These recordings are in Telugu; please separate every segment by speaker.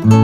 Speaker 1: హలో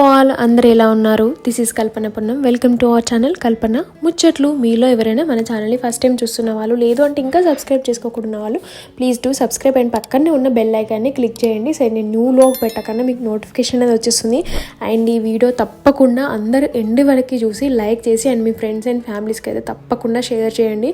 Speaker 1: ఆల్, అందరు ఎలా ఉన్నారు? This is Kalpana Punnam. Welcome to our channel Kalpana ముచ్చట్లు. మీలో ఎవరైనా మన ఛానల్ని ఫస్ట్ టైం చూస్తున్న వాళ్ళు, లేదు అంటే ఇంకా సబ్స్క్రైబ్ చేసుకోకుండా వాళ్ళు, ప్లీజ్ డూ సబ్స్క్రైబ్ అండ్ పక్కనే ఉన్న బెల్ ఐకాన్ని క్లిక్ చేయండి. సో నేను న్యూ లోగ్ పెట్టకన్నా మీకు నోటిఫికేషన్ అనేది వచ్చేస్తుంది. అండ్ ఈ వీడియో తప్పకుండా అందరూ ఎండ్ వరకు చూసి లైక్ చేసి అండ్ మీ ఫ్రెండ్స్ అండ్ ఫ్యామిలీస్కి అయితే తప్పకుండా షేర్ చేయండి.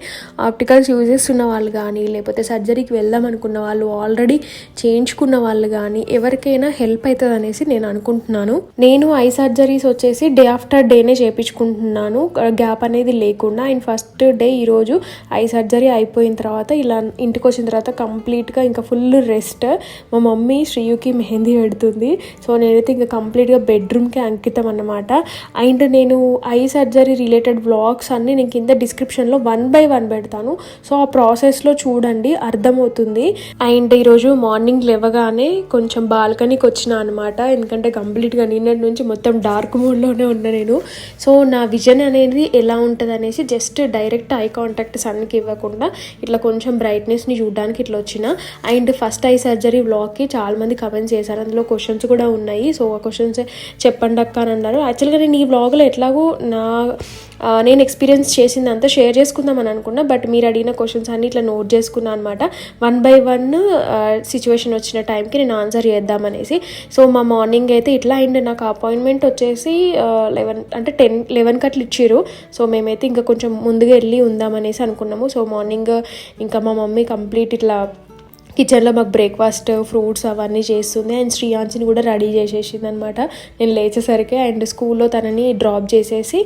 Speaker 1: ఆప్టికల్స్ యూజ్ చేస్తున్న వాళ్ళు కానీ, లేకపోతే సర్జరీకి వెళ్దాం అనుకున్న వాళ్ళు, ఆల్రెడీ చేయించుకున్న వాళ్ళు కానీ, ఎవరికైనా హెల్ప్ అవుతుంది అనేసి నేను అనుకుంటున్నాను. నేను ఐ సర్జరీస్ వచ్చేసి డే ఆఫ్టర్ డేనే చేయించుకుంటున్నాను, గ్యాప్ అనేది లేకుండా. అండ్ ఫస్ట్ డే ఈరోజు ఐ సర్జరీ అయిపోయిన తర్వాత ఇలా ఇంటికి వచ్చిన తర్వాత కంప్లీట్గా ఇంకా ఫుల్ రెస్ట్. మా మమ్మీ శ్రీయుకి మెహందీ పెడుతుంది. సో నేనైతే ఇంకా కంప్లీట్గా బెడ్రూమ్కి అంకితం అన్నమాట. అండ్ నేను ఐ సర్జరీ రిలేటెడ్ వ్లాగ్స్ అన్నీ నేను కింద డిస్క్రిప్షన్లో 1 by 1 పెడతాను. సో ఆ ప్రాసెస్లో చూడండి, అర్థమవుతుంది. అండ్ ఈరోజు మార్నింగ్ లేవగానే కొంచెం బాల్కనీకి వచ్చిన అనమాట, ఎందుకంటే కంప్లీట్గా నిన్నటి నుంచి మొత్తం డార్క్ మోడ్లోనే ఉన్నా నేను. సో నా విజన్ అనేది ఎలా ఉంటుంది అనేసి జస్ట్ డైరెక్ట్ ఐ కాంటాక్ట్ సన్కి ఇవ్వకుండా ఇట్లా కొంచెం బ్రైట్నెస్ని చూడడానికి ఇట్లా వచ్చిన. అండ్ ఫస్ట్ ఐ సర్జరీ వ్లాగ్కి చాలామంది కమెంట్స్ చేశారు, అందులో క్వశ్చన్స్ కూడా ఉన్నాయి. సో ఆ క్వశ్చన్స్ చెప్పండి అక్క అని అన్నారు. యాక్చువల్గా నేను ఈ వ్లాగ్లో ఎట్లాగో నేను ఎక్స్పీరియన్స్ చేసిందంతా షేర్ చేసుకుందాం అని అనుకున్నా, బట్ మీరు అడిగిన క్వశ్చన్స్ అన్ని ఇట్లా నోట్ చేసుకున్నాను అనమాట. 1 by 1 సిచ్యువేషన్ వచ్చిన టైంకి నేను ఆన్సర్ చేద్దామనేసి. సో మా మార్నింగ్ అయితే ఇట్లా. అండ్ నాకు అపాయింట్మెంట్ వచ్చేసి 11 అట్లా ఇచ్చారు. సో మేమైతే ఇంకా కొంచెం ముందుగా వెళ్ళి ఉందామనేసి అనుకున్నాము. సో మార్నింగ్ ఇంకా మా మమ్మీ కంప్లీట్ ఇట్లా కిచెన్లో మాకు బ్రేక్ఫాస్ట్, ఫ్రూట్స్ అవన్నీ చేస్తుంది. అండ్ శ్రీయాన్సిని కూడా రెడీ చేసేసింది అనమాట నేను లేచేసరికి. అండ్ స్కూల్లో తనని డ్రాప్ చేసేసి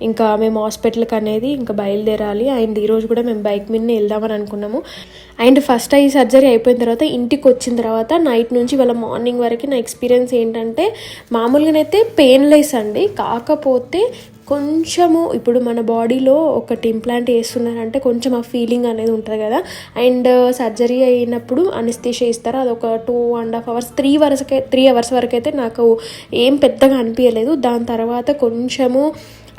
Speaker 1: ఇంకా మేము హాస్పిటల్కి అనేది ఇంకా బయలుదేరాలి. అండ్ ఈరోజు కూడా మేము బైక్ మీదనే వెళ్దామని అనుకున్నాము. అండ్ ఫస్ట్ ఐ సర్జరీ అయిపోయిన తర్వాత ఇంటికి వచ్చిన తర్వాత నైట్ నుంచి వాళ్ళ మార్నింగ్ వరకు నా ఎక్స్పీరియన్స్ ఏంటంటే, మామూలుగానైతే పెయిన్లెస్ అండి, కాకపోతే కొంచెము ఇప్పుడు మన బాడీలో ఒకటి ఇంప్లాంట్ వేస్తున్నారంటే కొంచెం ఆ ఫీలింగ్ అనేది ఉంటుంది కదా. అండ్ సర్జరీ అయినప్పుడు అనెస్థీషియా ఇస్తారు, అదొక 2.5 hours 3 hours వరకు అయితే నాకు ఏం పెద్దగా అనిపించలేదు. దాని తర్వాత కొంచెము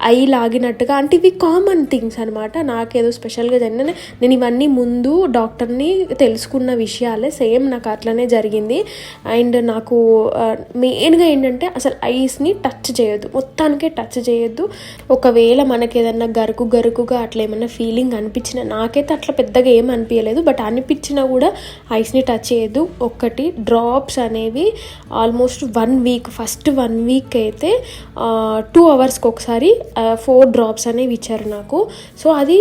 Speaker 1: అయి లాగినట్టుగా, అంటే ఇవి కామన్ థింగ్స్ అనమాట, నాకేదో స్పెషల్గా జరిగిన. నేను ఇవన్నీ ముందు డాక్టర్ని తెలుసుకున్న విషయాలే, సేమ్ నాకు అట్లనే జరిగింది. అండ్ నాకు మెయిన్గా ఏంటంటే అసలు ఐస్ని టచ్ చేయొద్దు, మొత్తానికే టచ్ చేయొద్దు. ఒకవేళ మనకి ఏదన్నా గరుకుగా అట్లా ఏమన్నా ఫీలింగ్ అనిపించినా, నాకైతే అట్లా పెద్దగా ఏం అనిపించలేదు, బట్ అనిపించినా కూడా ఐస్ని టచ్ చేయొద్దు. ఒకటి డ్రాప్స్ అనేవి ఆల్మోస్ట్ 1 week, ఫస్ట్ 1 week అయితే 2 hours ఒకసారి 4 drops అనేవి ఇచ్చారు నాకు. సో అది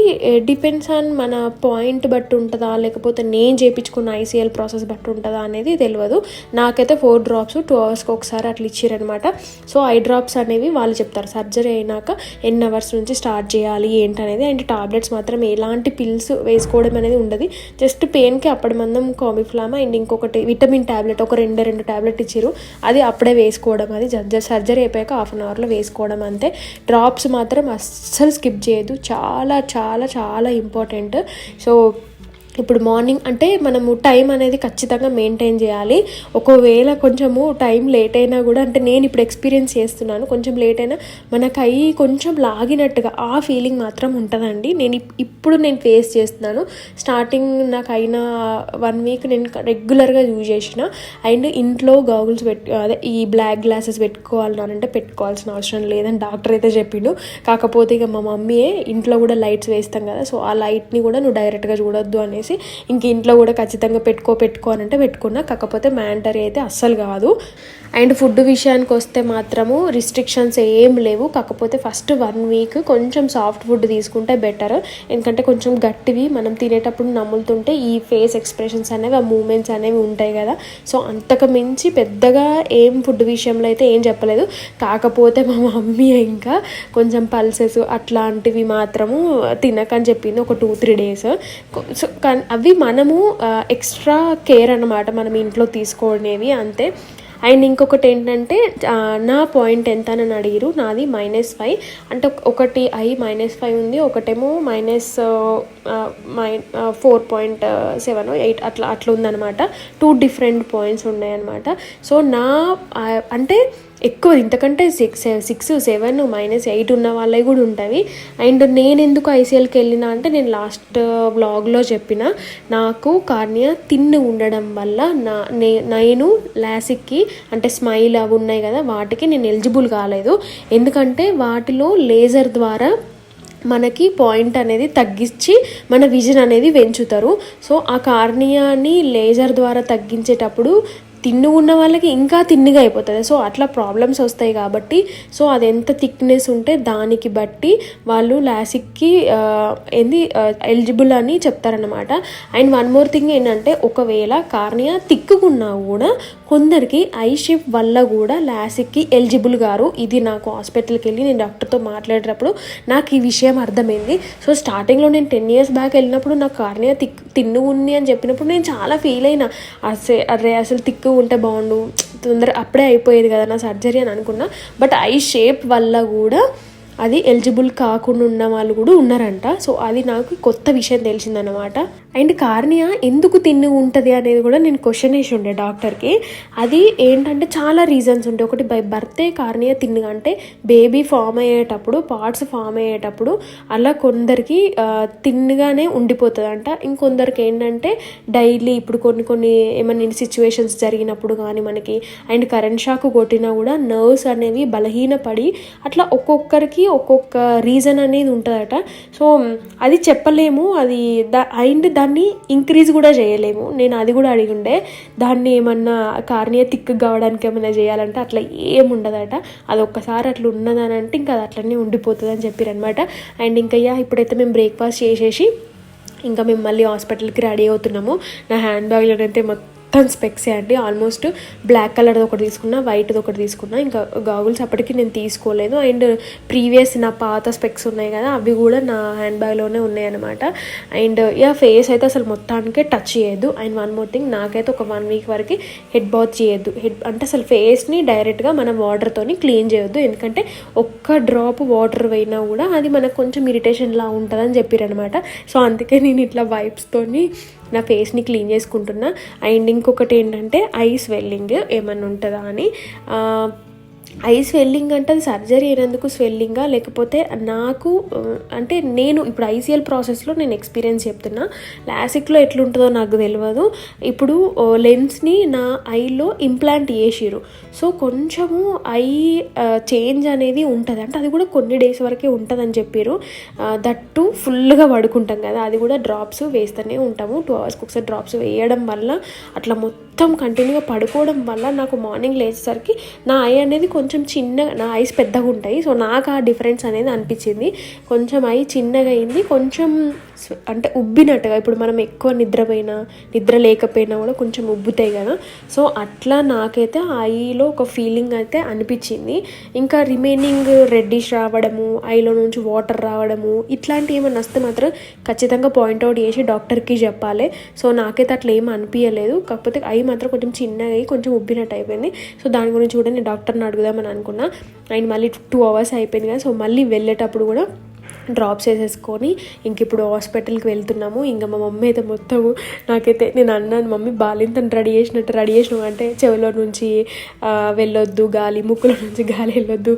Speaker 1: డిపెండ్స్ ఆన్ మన పాయింట్ బట్టి ఉంటుందా, లేకపోతే నేను చేయించుకున్న ఐసీఎల్ ప్రాసెస్ బట్టి ఉంటుందా అనేది తెలియదు. నాకైతే 4 drops 2 hours ఒకసారి అట్లా ఇచ్చారనమాట. సో ఐ డ్రాప్స్ అనేవి వాళ్ళు చెప్తారు సర్జరీ అయినాక ఎన్ని అవర్స్ నుంచి స్టార్ట్ చేయాలి ఏంటనేది. అండ్ టాబ్లెట్స్ మాత్రం ఎలాంటి పిల్స్ వేసుకోవడం అనేది ఉండదు, జస్ట్ పెయిన్కి అప్పటి మందం కామిఫ్లామా అండ్ ఇంకొకటి విటమిన్ టాబ్లెట్ ఒక 2 టాబ్లెట్ ఇచ్చారు, అది అప్పుడే వేసుకోవడం, అది సర్జరీ అయిపోయాక 1/2 hourలో వేసుకోవడం అంతే. డ్రాప్స్ మాత్రం అస్సలు స్కిప్ చేయదు, చాలా చాలా చాలా ఇంపార్టెంట్. సో ఇప్పుడు మార్నింగ్ అంటే మనము టైం అనేది ఖచ్చితంగా మెయింటైన్ చేయాలి. ఒకవేళ కొంచెము టైం లేట్ అయినా కూడా, అంటే నేను ఇప్పుడు ఎక్స్పీరియన్స్ చేస్తున్నాను, కొంచెం లేట్ అయినా మనకు అయ్యి కొంచెం లాగినట్టుగా ఆ ఫీలింగ్ మాత్రం ఉంటుందండి. ఇప్పుడు నేను ఫేస్ చేస్తున్నాను. స్టార్టింగ్ నాకు అయిన 1 week నేను రెగ్యులర్గా యూజ్ చేసిన. అండ్ ఇంట్లో గాగుల్స్ అదే ఈ బ్లాక్ గ్లాసెస్ పెట్టుకోవాలంటే పెట్టుకోవాల్సిన అవసరం లేదని డాక్టర్ అయితే చెప్పిండు. కాకపోతే ఇక మా మమ్మీయే ఇంట్లో కూడా లైట్స్ వేస్తాం కదా, సో ఆ లైట్ని కూడా నువ్వు డైరెక్ట్గా చూడొద్దు అనేసి ఇంక ఇంట్లో కూడా ఖచ్చితంగా పెట్టుకో అని అంటే పెట్టుకున్నా. కాకపోతే మ్యాండటరీ అయితే అస్సలు కాదు. అండ్ ఫుడ్ విషయానికి వస్తే మాత్రము రిస్ట్రిక్షన్స్ ఏం లేవు, కాకపోతే ఫస్ట్ 1 week కొంచెం సాఫ్ట్ ఫుడ్ తీసుకుంటే బెటర్. ఎందుకంటే కొంచెం గట్టివి మనం తినేటప్పుడు నమ్ములుతుంటే ఈ ఫేస్ ఎక్స్ప్రెషన్స్ అనేవి, ఆ మూమెంట్స్ అనేవి ఉంటాయి కదా. సో అంతకు మించి పెద్దగా ఏం ఫుడ్ విషయంలో అయితే ఏం చెప్పలేదు. కాకపోతే మా మమ్మీ ఇంకా కొంచెం పల్సెస్ అట్లాంటివి మాత్రము తినకని చెప్పింది ఒక 2-3 days. సో అవి మనము ఎక్స్ట్రా కేర్ అన్నమాట, మనం ఇంట్లో తీసుకోనేవి అంతే. అండ్ ఇంకొకటి ఏంటంటే నా పాయింట్ ఎంత అని అడిగిరు. నాది -5 అంటే ఒకటి -5 ఉంది, ఒకటేమో -4.7 8 అట్లా ఉందన్నమాట. 2 డిఫరెంట్ పాయింట్స్ ఉన్నాయన్నమాట. సో అంటే ఎక్కువ ఇంతకంటే 6, 7 -8 ఉన్న వాళ్ళవి కూడా ఉంటాయి. అండ్ నేను ఎందుకు ఐసీఎల్కి వెళ్ళినా అంటే నేను లాస్ట్ వ్లాగ్లో చెప్పిన, నాకు కార్నియా తిన్ను ఉండడం వల్ల నేను లాసిక్కి అంటే స్మైల్ అవి ఉన్నాయి కదా వాటికి నేను ఎలిజిబుల్ కాలేదు. ఎందుకంటే వాటిలో లేజర్ ద్వారా మనకి పాయింట్ అనేది తగ్గించి మన విజన్ అనేది పెంచుతారు. సో ఆ కార్నియాని లేజర్ ద్వారా తగ్గించేటప్పుడు తిన్ను ఉన్న వాళ్ళకి ఇంకా తిన్నుగా అయిపోతుంది. సో అట్లా ప్రాబ్లమ్స్ వస్తాయి కాబట్టి సో అది ఎంత థిక్నెస్ ఉంటే దానికి బట్టి వాళ్ళు లాసిక్కి ఎలిజిబుల్ అని చెప్తారనమాట. అండ్ వన్ మోర్ థింగ్ ఏంటంటే, ఒకవేళ కార్నియా తిక్కుకున్నా కూడా కొందరికి ఐ షేప్ వల్ల కూడా లాసిక్కి ఎలిజిబుల్ గారు. ఇది నాకు హాస్పిటల్కి వెళ్ళి నేను డాక్టర్తో మాట్లాడేటప్పుడు నాకు ఈ విషయం అర్థమైంది. సో స్టార్టింగ్లో నేను 10 years బ్యాక్ వెళ్ళినప్పుడు నాకు కార్నియా తిన్ను ఉంది అని చెప్పినప్పుడు నేను చాలా ఫీల్ అయినా, అసలు తిక్కు ఉంటే బాగుండు, తొందర అప్పుడే అయిపోయేది కదా నా సర్జరీ అని అనుకున్నా. బట్ ఐ షేప్ వల్ల కూడా అది ఎలిజిబుల్ కాకుండా ఉన్న వాళ్ళు కూడా ఉన్నారంట. సో అది నాకు కొత్త విషయం తెలిసిందనమాట. అండ్ కార్నియా ఎందుకు తిన్ను ఉంటుంది అనేది కూడా నేను క్వశ్చన్ వేసి ఉండే డాక్టర్కి. అది ఏంటంటే చాలా రీజన్స్ ఉంటాయి. ఒకటి బై బర్తే కార్నియా తిన్నుగా అంటే బేబీ ఫామ్ అయ్యేటప్పుడు పార్ట్స్ ఫామ్ అయ్యేటప్పుడు అలా కొందరికి తిన్నుగానే ఉండిపోతుందంట. ఇంకొందరికి ఏంటంటే డైలీ ఇప్పుడు కొన్ని ఏమైనా సిచ్యువేషన్స్ జరిగినప్పుడు కానీ మనకి అండ్ కరెంట్ షాక్ కొట్టినా కూడా నర్వ్స్ అనేవి బలహీనపడి అట్లా ఒక్కొక్కరికి ఒక్కొక్క రీజన్ అనేది ఉంటుందట. సో అది చెప్పలేము, అది అండ్ దాన్ని ఇంక్రీజ్ కూడా చేయలేము. నేను అది కూడా అడిగి ఉండే, దాన్ని ఏమన్నా కార్నియా థిక్ కావడానికి ఏమైనా చేయాలంటే అట్లా ఏముండదట. అది ఒక్కసారి అట్లా ఉన్నదని అంటే ఇంకా అది అట్లనే ఉండిపోతుంది అని చెప్పారనమాట. అండ్ ఇంకా ఇప్పుడైతే మేము బ్రేక్ఫాస్ట్ చేసేసి ఇంకా మేము మళ్ళీ హాస్పిటల్కి రెడీ అవుతున్నాము. నా హ్యాండ్ బ్యాగ్లోనైతే మొత్తం స్పెక్సే అండి. ఆల్మోస్ట్ బ్లాక్ కలర్ది ఒకటి తీసుకున్నా, వైట్ది ఒకటి తీసుకున్నా. ఇంకా గాగుల్స్ అప్పటికి నేను తీసుకోలేదు. అండ్ ప్రీవియస్ నా పాత స్పెక్స్ ఉన్నాయి కదా అవి కూడా నా హ్యాండ్ బ్యాగ్లోనే ఉన్నాయన్నమాట. అండ్ ఫేస్ అయితే అసలు మొత్తానికే టచ్ చేయొద్దు. అండ్ వన్ మోర్ థింగ్, నాకైతే ఒక 1 week వరకు హెడ్ బాత్ చేయొద్దు. అంటే అసలు ఫేస్ని డైరెక్ట్గా మనం వాటర్తోని క్లీన్ చేయొద్దు. ఎందుకంటే ఒక్క డ్రాప్ వాటర్ పోయినా కూడా అది మనకు కొంచెం ఇరిటేషన్లా ఉంటుందని చెప్పారనమాట. సో అందుకే నేను ఇట్లా వైప్స్తోని నా ఫేస్ని క్లీన్ చేసుకుంటున్నా. అండ్ ఇంకొకటి ఏంటంటే ఐ స్వెల్లింగ్ ఏమన్నా ఉంటుందా అని. ఐ స్వెల్లింగ్ అంటే అది సర్జరీ అయినందుకు స్వెల్లింగా లేకపోతే నాకు అంటే నేను ఇప్పుడు ఐసీఎల్ ప్రాసెస్లో నేను ఎక్స్పీరియన్స్ చెప్తున్నా. లాసిక్లో ఎట్లుంటుందో నాకు తెలియదు. ఇప్పుడు లెన్స్ని నా ఐలో ఇంప్లాంట్ చేసిరు. సో కొంచెము ఐ చేంజ్ అనేది ఉంటుంది. అంటే అది కూడా కొన్ని డేస్ వరకే ఉంటుందని చెప్పారు. దట్టు ఫుల్గా పడుకుంటాం కదా, అది కూడా డ్రాప్స్ వేస్తూనే ఉంటాము. 2 hours ఒకసారి డ్రాప్స్ వేయడం వల్ల అట్లా మొత్తం కంటిన్యూగా పడుకోవడం వల్ల నాకు మార్నింగ్ లేచేసరికి నా ఐ అనేది కొంచెం చిన్నగా, నా ఐస్ పెద్దగా ఉంటాయి. సో నాకు ఆ డిఫరెన్స్ అనేది అనిపించింది. కొంచెం ఐ చిన్నగా అయింది, కొంచెం అంటే ఉబ్బినట్టుగా. ఇప్పుడు మనం ఎక్కువ నిద్ర లేకపోయినా కూడా కొంచెం ఉబ్బుతాయి కదా. సో అట్లా నాకైతే ఐలో ఒక ఫీలింగ్ అయితే అనిపించింది. ఇంకా రిమైనింగ్ రెడ్డిష్ రావడము, ఐలో నుంచి వాటర్ రావడము ఇట్లాంటివి ఏమైనా వస్తే మాత్రం ఖచ్చితంగా పాయింట్అవుట్ చేసి డాక్టర్కి చెప్పాలి. సో నాకైతే అట్లా ఏమీ అనిపించలేదు. కాకపోతే ఐ మాత్రం కొంచెం చిన్నగా అయ్యి కొంచెం ఉబ్బినట్టు అయిపోయింది. సో దాని గురించి కూడా నేను డాక్టర్ని అడుగుదామని అనుకున్నా. అండ్ మళ్ళీ 2 hours అయిపోయింది కదా. సో మళ్ళీ వెళ్ళేటప్పుడు కూడా డ్రాప్స్ వేసేసుకొని ఇంక ఇప్పుడు హాస్పిటల్కి వెళ్తున్నాము. ఇంకా మా మమ్మీ అయితే మొత్తము నాకైతే నేను అన్నాను, మమ్మీ బాలింతను రెడీ చేసినావు అంటే చెవిలో నుంచి వెళ్ళొద్దు గాలి, ముక్కులో నుంచి గాలి వెళ్ళొద్దు,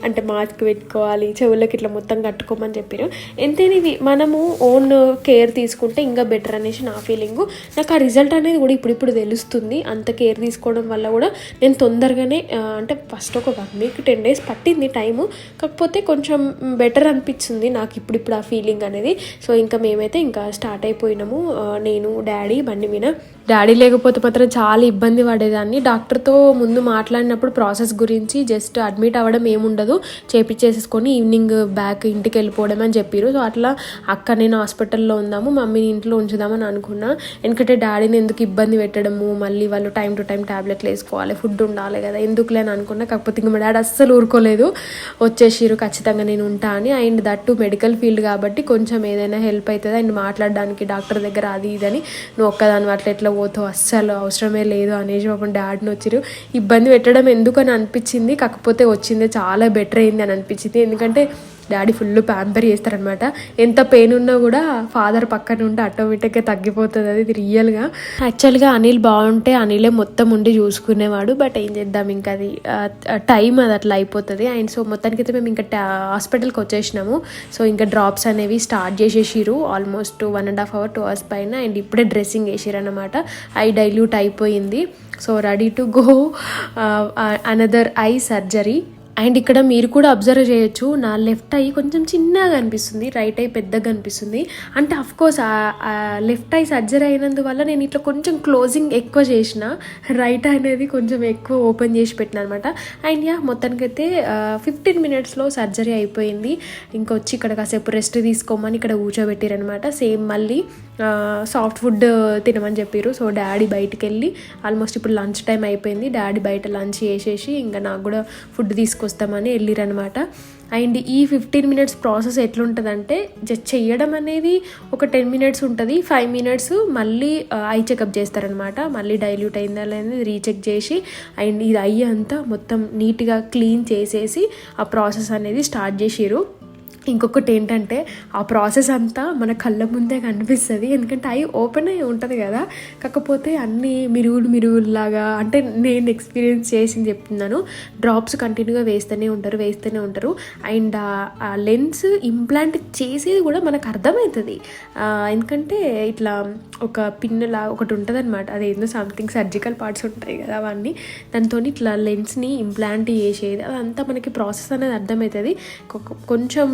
Speaker 1: అంటే మాస్క్ పెట్టుకోవాలి, చెవులకి ఇట్లా మొత్తం కట్టుకోమని చెప్పారు. ఎంతైనా ఇవి మనము ఓన్ కేర్ తీసుకుంటే ఇంకా బెటర్ అనేసి నా ఫీలింగు. నాకు ఆ రిజల్ట్ అనేది కూడా ఇప్పుడు తెలుస్తుంది. అంత కేర్ తీసుకోవడం వల్ల కూడా నేను తొందరగానే అంటే ఫస్ట్ ఒక 1 week 10 days పట్టింది టైము. కాకపోతే కొంచెం బెటర్ అనిపించింది నాకు ఇప్పుడు ఆ ఫీలింగ్ అనేది. సో ఇంకా మేమైతే ఇంకా స్టార్ట్ అయిపోయినాము, నేను డాడీ బండి మీద. డాడీ లేకపోతే మాత్రం చాలా ఇబ్బంది పడేదాన్ని. డాక్టర్తో ముందు మాట్లాడినప్పుడు ప్రాసెస్ గురించి జస్ట్ అడ్మిట్ అవ్వడం ఏముండదు, చేపించేసేసుకొని ఈవినింగ్ బ్యాక్ ఇంటికి వెళ్ళిపోవడం అని చెప్పారు. సో అట్లా అక్క నేను హాస్పిటల్లో ఉందాము, మమ్మీని ఇంట్లో ఉంచుదామని అనుకున్నా. ఎందుకంటే డాడీని ఎందుకు ఇబ్బంది పెట్టడము, మళ్ళీ వాళ్ళు టైం టు టైం ట్యాబ్లెట్లు వేసుకోవాలి, ఫుడ్ ఉండాలి కదా, ఎందుకులే అని అనుకున్నా. కాకపోతే ఇంకా మా డాడీ అస్సలు ఊరుకోలేదు, వచ్చేసిరు ఖచ్చితంగా నేను ఉంటా అని. And that that medical field కాబట్టి కొంచెం ఏదైనా హెల్ప్ అవుతుంది అండ్ మాట్లాడడానికి డాక్టర్ దగ్గర అది ఇదని, నువ్వు ఒక్కదాని అట్లా ఎట్లా పోతావు, అస్సలు అవసరమే లేదు అనేసి పాపం డాడీని వచ్చారు. ఇబ్బంది పెట్టడం ఎందుకని అనిపించింది, కాకపోతే వచ్చింది చాలా బెటర్ అయింది అని అనిపించింది. ఎందుకంటే డాడీ ఫుల్ ప్యాంపర్ చేస్తారనమాట. ఎంత పెయిన్ ఉన్నా కూడా ఫాదర్ పక్కన ఉంటే ఆటోమేటిక్గా తగ్గిపోతుంది. అది రియల్గా యాక్చువల్గా అనిల్ బాగుంటే అనిలే మొత్తం ఉండి చూసుకునేవాడు. బట్ ఏం చేద్దాం, ఇంకా అది టైం అది అట్లా అయిపోతుంది. అండ్ సో మొత్తానికైతే మేము ఇంకా హాస్పిటల్కి వచ్చేసినాము. సో ఇంకా డ్రాప్స్ అనేవి స్టార్ట్ చేసేసిరు ఆల్మోస్ట్ 1.5 hours 2 hours పైన. అండ్ ఇప్పుడే డ్రెస్సింగ్ వేసిరు అనమాట. ఐ డైల్యూట్ అయిపోయింది. So ready to go another I surgery. And ఇక్కడ మీరు కూడా అబ్జర్వ్ చేయొచ్చు, నా లెఫ్ట్ ఐ కొంచెం చిన్నగా అనిపిస్తుంది, రైట్ ఐ పెద్దగా అనిపిస్తుంది. అంటే అఫ్కోర్స్ లెఫ్ట్ ఐ సర్జరీ అయినందువల్ల నేను ఇట్లా కొంచెం క్లోజింగ్ ఎక్కువ చేసిన, రైట్ అనేది కొంచెం ఎక్కువ ఓపెన్ చేసి పెట్టిన అనమాట. అండ్ మొత్తానికైతే 15 minutesలో సర్జరీ అయిపోయింది. ఇంకొచ్చి ఇక్కడ కాసేపు రెస్ట్ తీసుకోమని ఇక్కడ కూర్చోబెట్టారనమాట. సేమ్ మళ్ళీ సాఫ్ట్ ఫుడ్ తినమని చెప్పారు. సో డాడీ బయటికి వెళ్ళి ఆల్మోస్ట్ ఇప్పుడు లంచ్ టైం అయిపోయింది, డాడీ బయట లంచ్ చేసేసి ఇంకా నాకు కూడా ఫుడ్ తీసుకొస్తామని వెళ్ళిరనమాట. అండ్ ఈ 15 minutes ప్రాసెస్ ఎట్లుంటుందంటే, జస్ట్ చెయ్యడం అనేది ఒక 10 minutes ఉంటుంది. 5 minutes మళ్ళీ ఐ చెకప్ చేస్తారనమాట. మళ్ళీ డైల్యూట్ అయిందా అనేది రీచెక్ చేసి అండ్ ఇది ఐ అంతా మొత్తం నీట్గా క్లీన్ చేసేసి ఆ ప్రాసెస్ అనేది స్టార్ట్ చేసిరు. ఇంకొకటి ఏంటంటే, ఆ ప్రాసెస్ అంతా మన కళ్ళ ముందే కనిపిస్తుంది. ఎందుకంటే ఐ ఓపెన్ అయి ఉంటుంది కదా, కాకపోతే అన్నీ మిరుగులాగా, అంటే నేను ఎక్స్పీరియన్స్ చేసింది చెప్తున్నాను. డ్రాప్స్ కంటిన్యూగా వేస్తూనే ఉంటారు. అండ్ ఆ లెన్స్ ఇంప్లాంట్ చేసేది కూడా మనకు అర్థమవుతుంది. ఎందుకంటే ఇట్లా ఒక పిన్నులా ఒకటి ఉంటుంది అనమాట, అదేందో సంథింగ్ సర్జికల్ పార్ట్స్ ఉంటాయి కదా, అవన్నీ దాంతో ఇట్లా లెన్స్ని ఇంప్లాంట్ చేసేది, అదంతా మనకి ప్రాసెస్ అనేది అర్థమవుతుంది. కొంచెం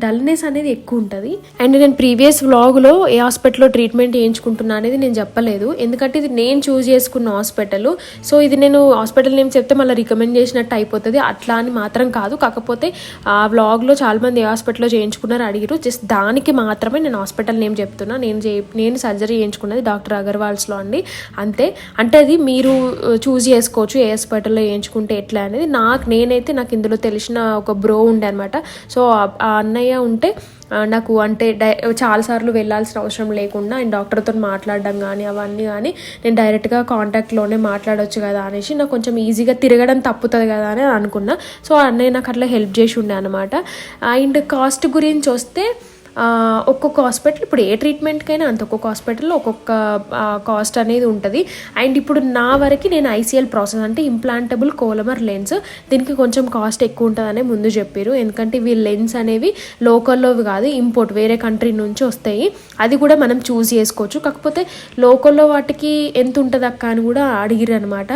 Speaker 1: డల్నెస్ అనేది ఎక్కువ ఉంటుంది. అండ్ నేను ప్రీవియస్ వ్లాగ్లో ఏ హాస్పిటల్లో ట్రీట్మెంట్ చేయించుకుంటున్నా అనేది నేను చెప్పలేదు, ఎందుకంటే ఇది నేను చూస్ చేసుకున్న హాస్పిటల్. సో ఇది నేను హాస్పిటల్ నేమ్ చెప్తే మళ్ళీ రికమెండ్ చేసినట్టు అయిపోతుంది, అట్లా అని మాత్రం కాదు. కాకపోతే ఆ వ్లాగ్లో చాలామంది ఏ హాస్పిటల్లో చేయించుకున్నారు అడిగారు, జస్ట్ దానికి మాత్రమే నేను హాస్పిటల్ నేమ్ చెప్తున్నా. నేను సర్జరీ చేయించుకున్నది డాక్టర్ అగర్వాల్స్లో అండి, అంతే. అంటే అది మీరు చూస్ చేసుకోవచ్చు ఏ హాస్పిటల్లో చేయించుకుంటే ఎట్లా అనేది. నేనైతే నాకు ఇందులో తెలిసిన ఒక బ్రో ఉండే అనమాట. సో ఆ అన్నయ్య ఉంటే నాకు అంటే చాలాసార్లు వెళ్ళాల్సిన అవసరం లేకుండా ఆయన డాక్టర్తో మాట్లాడడం కానీ అవన్నీ కానీ నేను డైరెక్ట్గా కాంటాక్ట్లోనే మాట్లాడవచ్చు కదా అనేసి నాకు కొంచెం ఈజీగా తిరగడం తప్పుతుంది కదా అని అనుకున్నా. సో ఆ అన్నయ్య నాకు అట్లా హెల్ప్ చేసి ఉండే అనమాట. అండ్ కాస్ట్ గురించి వస్తే ఒక్కొక్క హాస్పిటల్, ఇప్పుడు ఏ ట్రీట్మెంట్కైనా అంత ఒక్కొక్క హాస్పిటల్లో ఒక్కొక్క కాస్ట్ అనేది ఉంటుంది. అండ్ ఇప్పుడు నా వరకు నేను ఐసీఎల్ ప్రాసెస్ అంటే ఇంప్లాంటబుల్ కోలమర్ లెన్స్, దీనికి కొంచెం కాస్ట్ ఎక్కువ ఉంటుందనే ముందు చెప్పారు. ఎందుకంటే ఇవి లెన్స్ అనేవి లోకల్లోవి కాదు, ఇంపోర్ట్ వేరే కంట్రీ నుంచి వస్తాయి. అది కూడా మనం చూస్ చేసుకోవచ్చు. కాకపోతే లోకల్లో వాటికి ఎంత ఉంటుంది అక్క అని కూడా అడిగిరు అనమాట.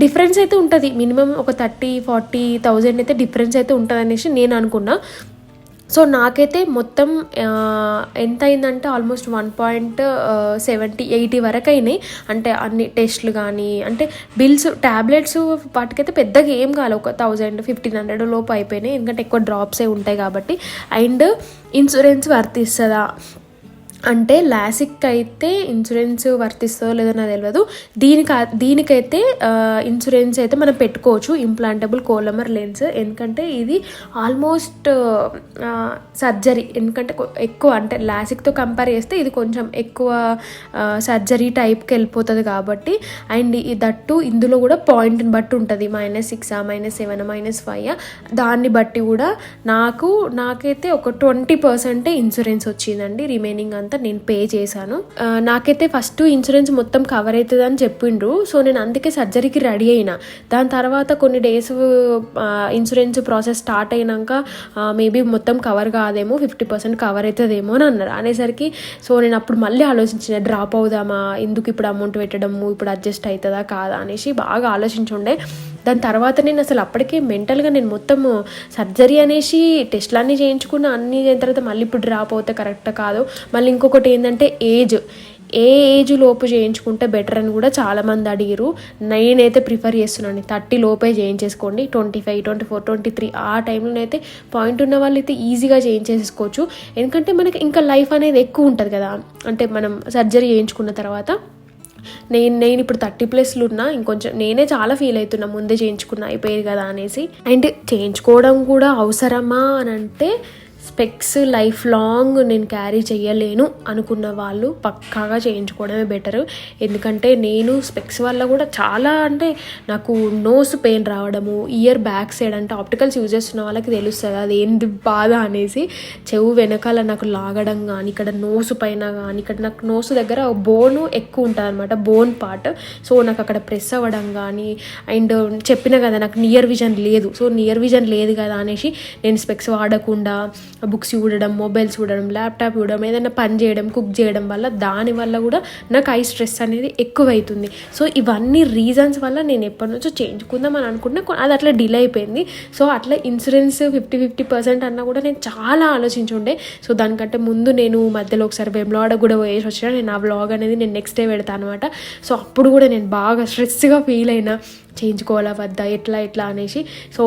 Speaker 1: డిఫరెన్స్ అయితే ఉంటుంది, మినిమం ఒక 30,000-40,000 అయితే డిఫరెన్స్ అయితే ఉంటుంది అనేసి నేను అనుకున్నా. సో నాకైతే మొత్తం ఎంత అయిందంటే ఆల్మోస్ట్ 1.70-80 వరకు అయినాయి. అంటే అన్ని టెస్ట్లు కానీ అంటే బిల్స్ ట్యాబ్లెట్స్ వాటికైతే పెద్దగా ఏం కాదు, ఒక 1,000-1,500 లోపు అయిపోయినాయి. ఎందుకంటే ఎక్కువ డ్రాప్సే ఉంటాయి కాబట్టి. అండ్ ఇన్సూరెన్స్ వర్తిస్తుందా అంటే లాసిక్ అయితే ఇన్సూరెన్స్ వర్తిస్తుందో లేదో నాకు తెలియదు. దీనికైతే ఇన్సూరెన్స్ అయితే మనం పెట్టుకోవచ్చు, ఇంప్లాంటబుల్ కోలమర్ లెన్స్. ఎందుకంటే ఇది ఆల్మోస్ట్ సర్జరీ, ఎందుకంటే ఎక్కువ అంటే లాసిక్తో కంపేర్ చేస్తే ఇది కొంచెం ఎక్కువ సర్జరీ టైప్కి వెళ్ళిపోతుంది కాబట్టి. అండ్ దట్టు ఇందులో కూడా పాయింట్ని బట్టి ఉంటుంది, -6, -7, -5, దాన్ని బట్టి కూడా నాకైతే ఒక 20% ఇన్సూరెన్స్ వచ్చిందండి. రిమైనింగ్ అంతా నేను పే చేశాను. నాకైతే ఫస్ట్ ఇన్సూరెన్స్ మొత్తం కవర్ అవుతుంది అని చెప్పిండ్రు. సో నేను అందుకే సర్జరీకి రెడీ అయినా. దాని తర్వాత కొన్ని డేస్ ఇన్సూరెన్స్ ప్రాసెస్ స్టార్ట్ అయినాక మేబీ మొత్తం కవర్ కాదేమో, 50% కవర్ అవుతుందేమో అని అన్నారు. అనేసరికి సో నేను అప్పుడు మళ్ళీ ఆలోచించిన, డ్రాప్ అవుదామా, ఎందుకు ఇప్పుడు అమౌంట్ పెట్టడము, ఇప్పుడు అడ్జస్ట్ అవుతుందా కాదా అనేసి బాగా ఆలోచించుండే. దాని తర్వాత నేను అసలు అప్పటికే మెంటల్గా నేను మొత్తం సర్జరీ అనేసి టెస్ట్లు అన్నీ చేయించుకున్న, అన్నీ అయిన తర్వాత మళ్ళీ ఇప్పుడు డ్రాప్ అవుతే కరెక్ట్ కాదు. మళ్ళీ ఇంకొకటి ఏంటంటే ఏ ఏజ్ లోపు చేయించుకుంటే బెటర్ అని కూడా చాలామంది అడిగారు. నేనైతే ప్రిఫర్ చేస్తున్నాను 30 లోపే చేయించేసుకోండి. 25, 24, 23 ఆ టైంలోనైతే పాయింట్ ఉన్న వాళ్ళు అయితే ఈజీగా చేయించేసుకోవచ్చు. ఎందుకంటే మనకి ఇంకా లైఫ్ అనేది ఎక్కువ ఉంటుంది కదా, అంటే మనం సర్జరీ చేయించుకున్న తర్వాత నేను ఇప్పుడు 30+ ఉన్నా, ఇంకొంచెం నేనే చాలా ఫీల్ అవుతున్నా ముందే చేయించుకున్నా అయిపోయేది కదా అనేసి. అండ్ చేయించుకోవడం కూడా అవసరమా అని అంటే స్పెక్స్ లైఫ్ లాంగ్ నేను క్యారీ చేయలేను అనుకున్న వాళ్ళు పక్కాగా చేయించుకోవడమే బెటరు. ఎందుకంటే నేను స్పెక్స్ వల్ల కూడా చాలా అంటే నాకు నోస్ పెయిన్ రావడము, ఇయర్ బ్యాక్ సైడ్ అంటే ఆప్టికల్స్ యూజ్ చేస్తున్న వాళ్ళకి తెలుస్తుంది అది ఏంది బాధ అనేసి. చెవు వెనకాల నాకు లాగడం కానీ, ఇక్కడ నోసు పైన కానీ, ఇక్కడ నాకు నోసు దగ్గర బోను ఎక్కువ ఉంటుంది అనమాట, బోన్ పార్ట్. సో నాకు అక్కడ ప్రెస్ అవ్వడం కానీ, అండ్ చెప్పిన కదా నాకు నియర్ విజన్ లేదు. సో నియర్ విజన్ లేదు కదా అనేసి నేను స్పెక్స్ వాడకుండా బుక్స్ చూడడం, మొబైల్స్ చూడడం, ల్యాప్టాప్ చూడడం, ఏదైనా పని చేయడం, కుక్ చేయడం వల్ల దానివల్ల కూడా నాకు ఐ స్ట్రెస్ అనేది ఎక్కువైతుంది. సో ఇవన్నీ రీజన్స్ వల్ల నేను ఎప్పటి నుంచో చేయించుకుందాం అని అనుకుంటున్నా, అది అట్లా డిలే అయిపోయింది. సో అట్లా ఇన్సూరెన్స్ 50% అన్నా కూడా నేను చాలా ఆలోచించుండే. సో దానికంటే ముందు నేను మధ్యలో ఒకసారి వేములవాడ కూడా పోయేసి వచ్చినా. నేను ఆ వ్లాగ్ అనేది నేను నెక్స్ట్ డే పెడతాను అనమాట. సో అప్పుడు కూడా నేను బాగా స్ట్రెస్గా ఫీల్ అయినా, చేయించుకోవాలా వద్దా ఎట్లా అనేసి. సో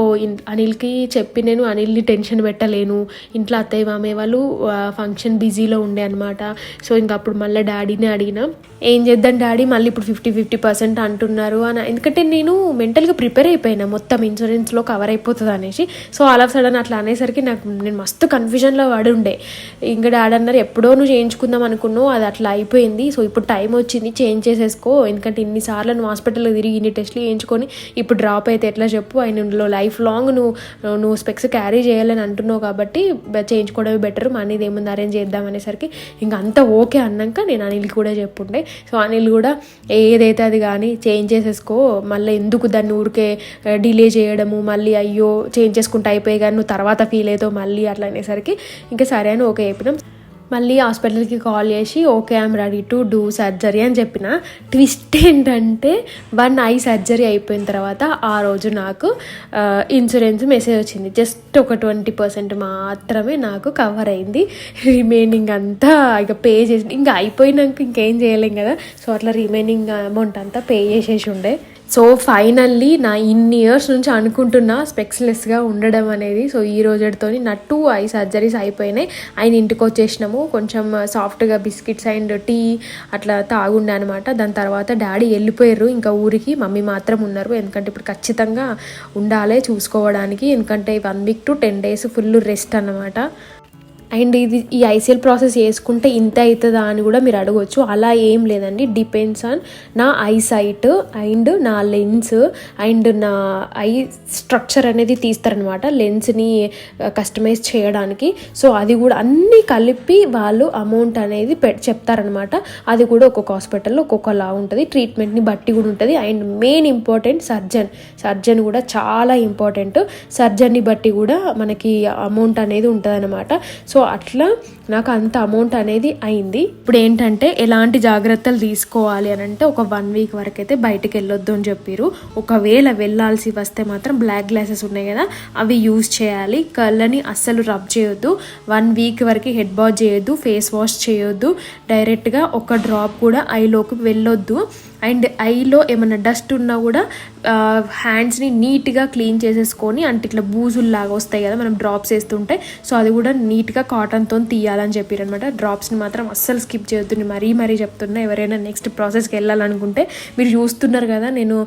Speaker 1: అనిల్కి చెప్పి నేను అనిల్ని టెన్షన్ పెట్టలేను. ఇంట్లో అత్తయ్య మామయ్య వాళ్ళు ఫంక్షన్ బిజీలో ఉండే అనమాట. సో ఇంకప్పుడు మళ్ళీ డాడీని అడిగిన, ఏం చేద్దాం డాడీ మళ్ళీ ఇప్పుడు 50% అంటున్నారు అని. ఎందుకంటే నేను మెంటల్గా ప్రిపేర్ అయిపోయినా మొత్తం ఇన్సూరెన్స్లో కవర్ అయిపోతుంది అనేసి. సో ఆల్ ఆఫ్ సడన్ అట్లా అనేసరికి నేను మస్తు కన్ఫ్యూజన్లో పడి ఉండే. ఇంకా డాడీ అన్నారు ఎప్పుడో నువ్వు చేయించుకుందాం అనుకున్నావు, అది అట్లా అయిపోయింది. సో ఇప్పుడు టైం వచ్చింది, చేంజ్ చేసేసుకో. ఎందుకంటే ఇన్నిసార్లు నువ్వు హాస్పిటల్లో తిరిగి ఇన్ని టెస్ట్లు చేయించుకొని ఇప్పుడు డ్రాప్ అయితే ఎట్లా చెప్పు. ఆయనలో లైఫ్ లాంగ్ నువ్వు స్పెక్స్ క్యారీ చేయాలని అంటున్నావు కాబట్టి చేయించుకోవడమే బెటర్, మనీది ఏముంది అరేంజ్ చేద్దాం అనేసరికి ఇంకా అంతా ఓకే అన్నాక నేను అనిల్కి కూడా చెప్పుండే. సో అనిల్ కూడా ఏదైతే అది కానీ చేంజ్ చేసేసుకో, మళ్ళీ ఎందుకు దాన్ని ఊరికే డిలే చేయడము, మళ్ళీ అయ్యో చేంజ్ చేసుకుంటే అయిపోయి కానీ నువ్వు తర్వాత ఫీల్ అవుతావు మళ్ళీ అట్లా అనేసరికి ఇంకా సరే అని ఓకే చెప్పినాం. మళ్ళీ హాస్పిటల్కి కాల్ చేసి okay I'm ready to do surgery అని చెప్పిన. ట్విస్ట్ ఏంటంటే 1 ఐ సర్జరీ అయిపోయిన తర్వాత ఆ రోజు నాకు ఇన్సూరెన్స్ మెసేజ్ వచ్చింది. జస్ట్ ఒక 20% మాత్రమే నాకు కవర్ అయింది. రిమైనింగ్ అంతా ఇక పే చేసి ఇంకా అయిపోయినాక ఇంకేం చేయలేం కదా. సో అట్లా రిమైనింగ్ అమౌంట్ అంతా పే చేసేసి ఉండే. సో ఫైనల్లీ నా ఇన్ని ఇయర్స్ నుంచి అనుకుంటున్నా స్పెక్స్లెస్గా ఉండడం అనేది. సో ఈ రోజుతో నా 2 ఐ సర్జరీస్ అయిపోయినాయి. ఆయన ఇంటికి వచ్చేసినాము, కొంచెం సాఫ్ట్గా బిస్కెట్స్ అండ్ టీ అట్లా తాగుండే అనమాట. దాని తర్వాత డాడీ వెళ్ళిపోయారు ఇంకా ఊరికి, మమ్మీ మాత్రం ఉన్నారు. ఎందుకంటే ఇప్పుడు ఖచ్చితంగా ఉండాలి చూసుకోవడానికి, ఎందుకంటే 1 week to 10 days full rest అన్నమాట. అండ్ ఈ ఐసీఎల్ ప్రాసెస్ చేసుకుంటే ఇంత అవుతుందా అని కూడా మీరు అడగవచ్చు. అలా ఏం లేదండి, డిపెండ్స్ ఆన్ నా ఐసైట్ అండ్ నా లెన్స్ అండ్ నా ఐ స్ట్రక్చర్ అనేది తీస్తారనమాట లెన్స్ని కస్టమైజ్ చేయడానికి. సో అది కూడా అన్నీ కలిపి వాళ్ళు అమౌంట్ అనేది చెప్తారనమాట. అది కూడా ఒక్కొక్క హాస్పిటల్లో ఒక్కొక్కలా ఉంటుంది, ట్రీట్మెంట్ని బట్టి కూడా ఉంటుంది. అండ్ మెయిన్ ఇంపార్టెంట్ సర్జన్ కూడా చాలా ఇంపార్టెంట్. సర్జన్ని బట్టి కూడా మనకి అమౌంట్ అనేది ఉంటుంది అనమాట. సో అట్లా నాకు అంత అమౌంట్ అనేది అయింది. ఇప్పుడు ఏంటంటే ఎలాంటి జాగ్రత్తలు తీసుకోవాలి అని అంటే, ఒక 1 వీక్ వరకు అయితే బయటకు వెళ్ళొద్దు అని చెప్పారు. ఒకవేళ వెళ్ళాల్సి వస్తే మాత్రం బ్లాక్ గ్లాసెస్ ఉన్నాయి కదా అవి యూజ్ చేయాలి. కళ్ళని అస్సలు రబ్ చేయొద్దు. 1 వీక్ వరకు హెడ్ బాత్ చేయొద్దు, ఫేస్ వాష్ చేయొద్దు, డైరెక్ట్గా ఒక డ్రాప్ కూడా ఐలోకి వెళ్ళొద్దు. అండ్ ఐలో ఏమైనా డస్ట్ ఉన్నా కూడా హ్యాండ్స్ని నీట్గా క్లీన్ చేసేసుకొని, అంటే ఇట్లా బూజుల్లాగా వస్తాయి కదా మనం డ్రాప్స్ వేస్తుంటే, సో అది కూడా నీట్గా కాటన్తో తీయాలని చెప్పారు అనమాట. డ్రాప్స్ని మాత్రం అస్సలు స్కిప్ చేయొద్దు. మరీ చెప్తున్నా, ఎవరైనా నెక్స్ట్ ప్రాసెస్కి వెళ్ళాలనుకుంటే. మీరు చూస్తున్నారు కదా నేను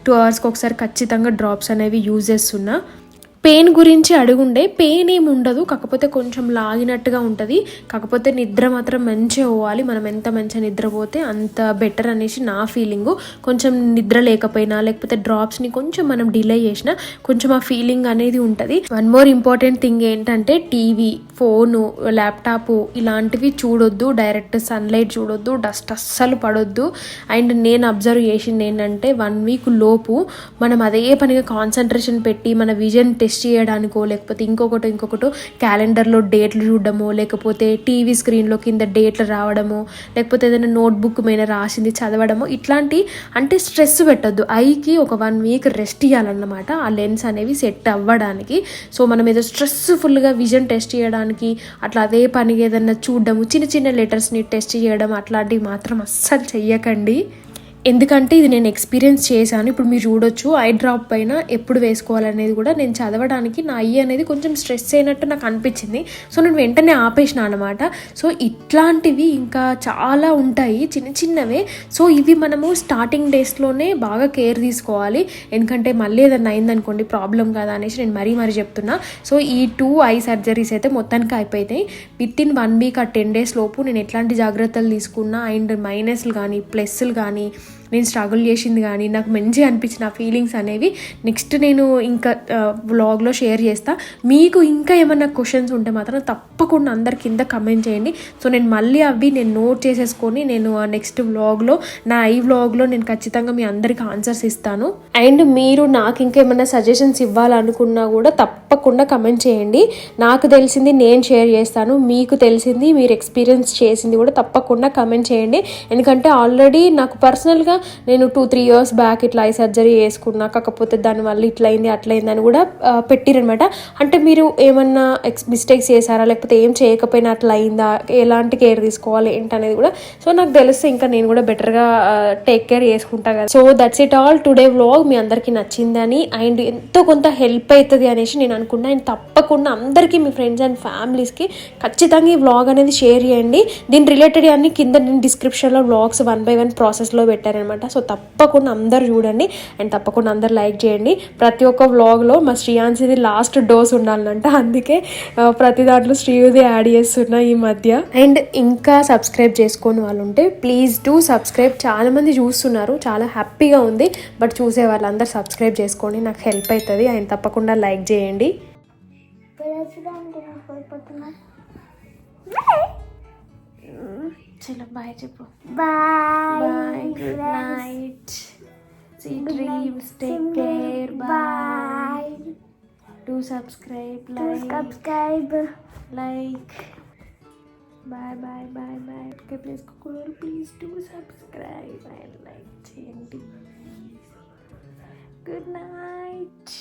Speaker 1: 2 hours ఒకసారి ఖచ్చితంగా డ్రాప్స్ అనేవి యూజ్ చేస్తున్నా. పెయిన్ గురించి అడుగుండే, పెయిన్ ఏమి ఉండదు, కాకపోతే కొంచెం లాగినట్టుగా ఉంటుంది. కాకపోతే నిద్ర మాత్రం మంచిగా పోవాలి. మనం ఎంత మంచిగా నిద్రపోతే అంత బెటర్ అనేసి నా ఫీలింగు. కొంచెం నిద్ర లేకపోయినా లేకపోతే డ్రాప్స్ని కొంచెం మనం డిలే చేసినా కొంచెం ఆ ఫీలింగ్ అనేది ఉంటుంది. 1 more ఇంపార్టెంట్ థింగ్ ఏంటంటే టీవీ, ఫోను, ల్యాప్టాప్ ఇలాంటివి చూడొద్దు. డైరెక్ట్ సన్లైట్ చూడొద్దు, డస్ట్ అస్సలు పడొద్దు. అండ్ నేను అబ్జర్వ్ చేసింది ఏంటంటే 1 week లోపు మనం అదే పనిగా కాన్సన్ట్రేషన్ పెట్టి మన విజన్ టెస్ట్ చేయడానికో లేకపోతే ఇంకొకటో క్యాలెండర్లో డేట్లు చూడడమో, లేకపోతే టీవీ స్క్రీన్లో కింద డేట్లు రావడమో, లేకపోతే ఏదైనా నోట్బుక్ మీద రాసింది చదవడమో, ఇట్లాంటి అంటే స్ట్రెస్ పెట్టద్దు. ఐకి ఒక 1 week రెస్ట్ ఇవ్వాలన్నమాట ఆ లెన్స్ అనేవి సెట్ అవ్వడానికి. సో మనం ఏదో స్ట్రెస్ఫుల్గా విజన్ టెస్ట్ చేయడానికి అట్లా అదే పనిగా ఏదైనా చూడడము, చిన్న లెటర్స్ని టెస్ట్ చేయడం అట్లాంటివి మాత్రం అస్సలు చెయ్యకండి. ఎందుకంటే ఇది నేను ఎక్స్పీరియన్స్ చేశాను. ఇప్పుడు మీరు చూడొచ్చు ఐ డ్రాప్ పైన ఎప్పుడు వేసుకోవాలనేది కూడా నేను చదవడానికి నా ఐ అనేది కొంచెం స్ట్రెస్ అయినట్టు నాకు అనిపించింది. సో నేను వెంటనే ఆపేసిన అనమాట. సో ఇట్లాంటివి ఇంకా చాలా ఉంటాయి చిన్న చిన్నవే. సో ఇవి మనము స్టార్టింగ్ డేస్లోనే బాగా కేర్ తీసుకోవాలి. ఎందుకంటే మళ్ళీ ఏదైనా అయిందనుకోండి ప్రాబ్లం కదా అనేసి నేను మరీ చెప్తున్నా. సో ఈ 2 ఐ సర్జరీస్ అయితే మొత్తానికి అయిపోతాయి. విత్ ఇన్ 1 వీక్ ఆ 10 డేస్ లోపు నేను ఎట్లాంటి జాగ్రత్తలు తీసుకున్నా అండ్ మైనస్లు కానీ ప్లస్లు కానీ నేను స్ట్రగుల్ చేసింది కానీ నాకు మంచిగా అనిపించిన ఫీలింగ్స్ అనేవి నెక్స్ట్ నేను ఇంకా వ్లాగ్లో షేర్ చేస్తా. మీకు ఇంకా ఏమైనా క్వశ్చన్స్ ఉంటే మాత్రం తప్పకుండా అందరి కింద కమెంట్ చేయండి. సో నేను మళ్ళీ అవి నేను నోట్ చేసేసుకొని నేను నెక్స్ట్ వ్లాగ్లో నా ఈ వ్లాగ్లో నేను ఖచ్చితంగా మీ అందరికి ఆన్సర్స్ ఇస్తాను. అండ్ మీరు నాకు ఇంకా ఏమైనా సజెషన్స్ ఇవ్వాలనుకున్నా కూడా తప్పకుండా కమెంట్ చేయండి. నాకు తెలిసింది నేను షేర్ చేస్తాను, మీకు తెలిసింది మీరు ఎక్స్పీరియన్స్ చేసింది కూడా తప్పకుండా కమెంట్ చేయండి. ఎందుకంటే ఆల్రెడీ నాకు పర్సనల్గా నేను 2-3 ఇయర్స్ బ్యాక్ ఇట్లా ఐ సర్జరీ చేసుకున్నా, కాకపోతే దానివల్ల ఇట్లయింది అట్లయింది అని కూడా పెట్టిరనమాట. అంటే మీరు ఏమన్నా మిస్టేక్స్ చేశారా లేకపోతే ఏం చేయకపోయినా అట్లా అయిందా, ఎలాంటి కేర్ తీసుకోవాలి ఏంటనేది కూడా సో నాకు తెలిస్తే ఇంకా నేను కూడా బెటర్గా టేక్ కేర్ చేసుకుంటా కదా. So that's it all today vlog. మీ అందరికీ నచ్చిందని అండ్ ఎంతో కొంత హెల్ప్ అవుతుంది అనేసి నేను అనుకున్నా. అండ్ తప్పకుండా అందరికీ మీ ఫ్రెండ్స్ అండ్ ఫ్యామిలీస్కి ఖచ్చితంగా ఈ వ్లాగ్ అనేది షేర్ చేయండి. దీని రిలేటెడ్ అన్ని కింద నేను డిస్క్రిప్షన్లో వ్లాగ్స్ 1 by 1 ప్రాసెస్లో పెట్టారనమాట. సో తప్పకుండా అందరు చూడండి అండ్ తప్పకుండా అందరు లైక్ చేయండి. ప్రతి ఒక్క వ్లాగ్లో మా శ్రీయాన్సిది లాస్ట్ డోస్ ఉండాలంట, అందుకే ప్రతి దాంట్లో శ్రీయుది యాడ్ చేస్తున్నా ఈ మధ్య. అండ్ ఇంకా సబ్స్క్రైబ్ చేసుకొని వాళ్ళు ఉంటే ప్లీజ్ డూ సబ్స్క్రైబ్. చాలా మంది చూస్తున్నారు, చాలా హ్యాపీగా ఉంది. బట్ చూసే వాళ్ళందరూ సబ్స్క్రైబ్ చేసుకోండి, నాకు హెల్ప్ అవుతుంది. అండ్ తప్పకుండా లైక్ చేయండి. చలో బాయ్ చెప్పు. Bye, good night, sweet dreams, take care, bye. Do subscribe, like, bye bye bye bye. Please do subscribe and like చేయండి. Good night.